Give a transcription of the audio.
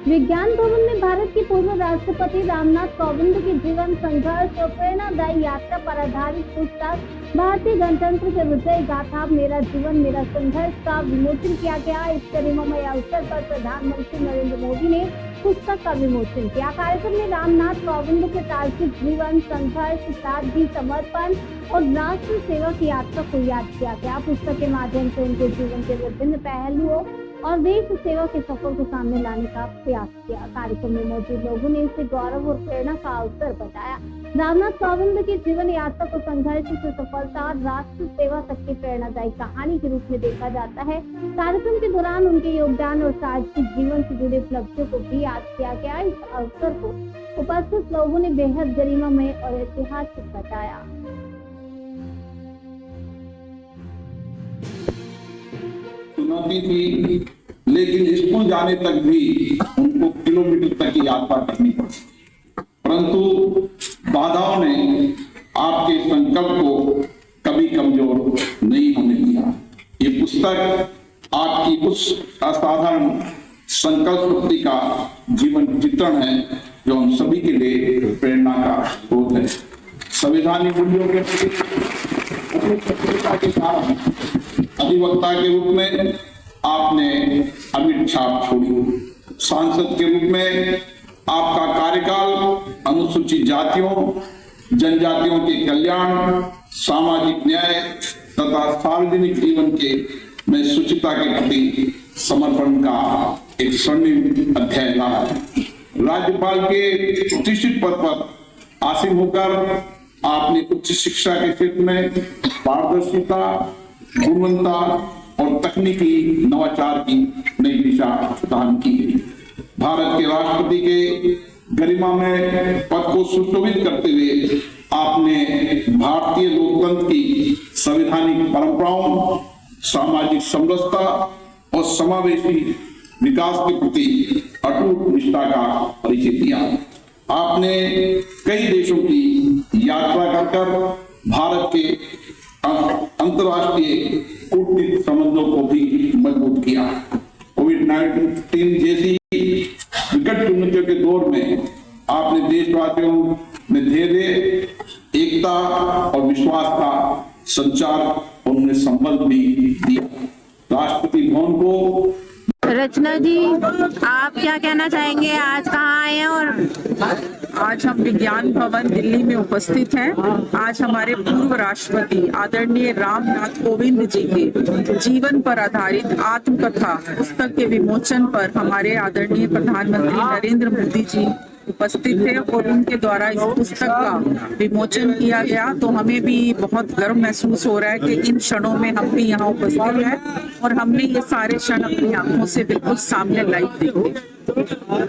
विज्ञान भवन में भारत के पूर्व राष्ट्रपति रामनाथ कोविंद की जीवन संघर्ष और प्रेरणादायी यात्रा पर आधारित पुस्तक भारतीय गणतंत्र के विजय गाथा मेरा जीवन मेरा संघर्ष का विमोचन किया गया। इस गरिमामय अवसर पर प्रधानमंत्री नरेंद्र मोदी ने पुस्तक का विमोचन किया। कार्यक्रम में रामनाथ कोविंद के साहसिक जीवन संघर्ष, सादगी, समर्पण और राष्ट्र सेवा की यात्रा को याद किया गया। पुस्तक के माध्यम से उनके जीवन के विभिन्न पहलुओं और देश सेवा के सफर को सामने लाने का प्रयास किया। कार्यक्रम में मौजूद लोगों ने इसे गौरव और प्रेरणा का अवसर बताया। रामनाथ कोविंद की जीवन यात्रा को संघर्ष से सफलता और राष्ट्र सेवा तक की प्रेरणादायी कहानी के रूप में देखा जाता है। कार्यक्रम के दौरान उनके योगदान और साहसिक जीवन से जुड़े उपलब्धियों को भी याद किया गया। इस अवसर को उपस्थित लोगों ने बेहद गरिमामय और ऐतिहासिक बताया। चुनौती थी, लेकिन स्कूल जाने तक भी उनको किलोमीटर तक की यात्रा करनी पड़ी, परंतु बाधाओं ने आपके संकल्प को कभी कमजोर नहीं होने दिया। ये पुस्तक आपकी उस असाधारण संकल्प शक्ति का जीवन चित्रण है जो हम सभी के लिए प्रेरणा का स्रोत है। संवैधानिक मूल्यों के अपनी सक्रियता के कारण अधिवक्ता के रूप में आपने अमिट छाप छोड़ी। सांसद के रूप में आपका कार्यकाल अनुसूचित जातियों, जनजातियों के कल्याण, सामाजिक न्याय तथा सार्वजनिक जीवन के में शुचिता के प्रति समर्पण का एक स्वर्णिम अध्याय रहा है। राज्यपाल के प्रतिष्ठित पद पर आसीन होकर आपने उच्च शिक्षा के क्षेत्र में पारदर्शिता, गुणवत्ता और तकनीकी नवाचार की नई दिशा प्रदान की गई। भारत के राष्ट्रपति के गरिमा में पद को सुशोभित करते हुए आपने भारतीय लोकतंत्र की संवैधानिक परंपराओं, सामाजिक समरसता और समावेशी विकास के प्रति अटूट निष्ठा का परिचय दिया। आपने कई देशों की यात्रा कर भारत के अंतर्राष्ट्रीय कूटनीतिक संबंधों को भी मजबूत किया। कोविड-19 जैसी विकट चुनौतियों के दौर में आपने देशवासियों में धैर्य, एकता और विश्वास का संचार और उन्हें संबल भी दिया। राष्ट्रपति भवन को रचना जी, आप क्या कहना चाहेंगे? आज कहाँ आए हैं? और आज हम विज्ञान भवन दिल्ली में उपस्थित हैं। आज हमारे पूर्व राष्ट्रपति आदरणीय रामनाथ कोविंद जी के जीवन पर आधारित आत्मकथा पुस्तक के विमोचन पर हमारे आदरणीय प्रधानमंत्री नरेंद्र मोदी जी उपस्थित थे और उनके द्वारा इस पुस्तक का विमोचन किया गया। तो हमें भी बहुत गर्व महसूस हो रहा है कि इन क्षणों में हम भी यहाँ उपस्थित हैं और हमने ये सारे क्षण अपनी आंखों से बिल्कुल सामने लाइव देखे।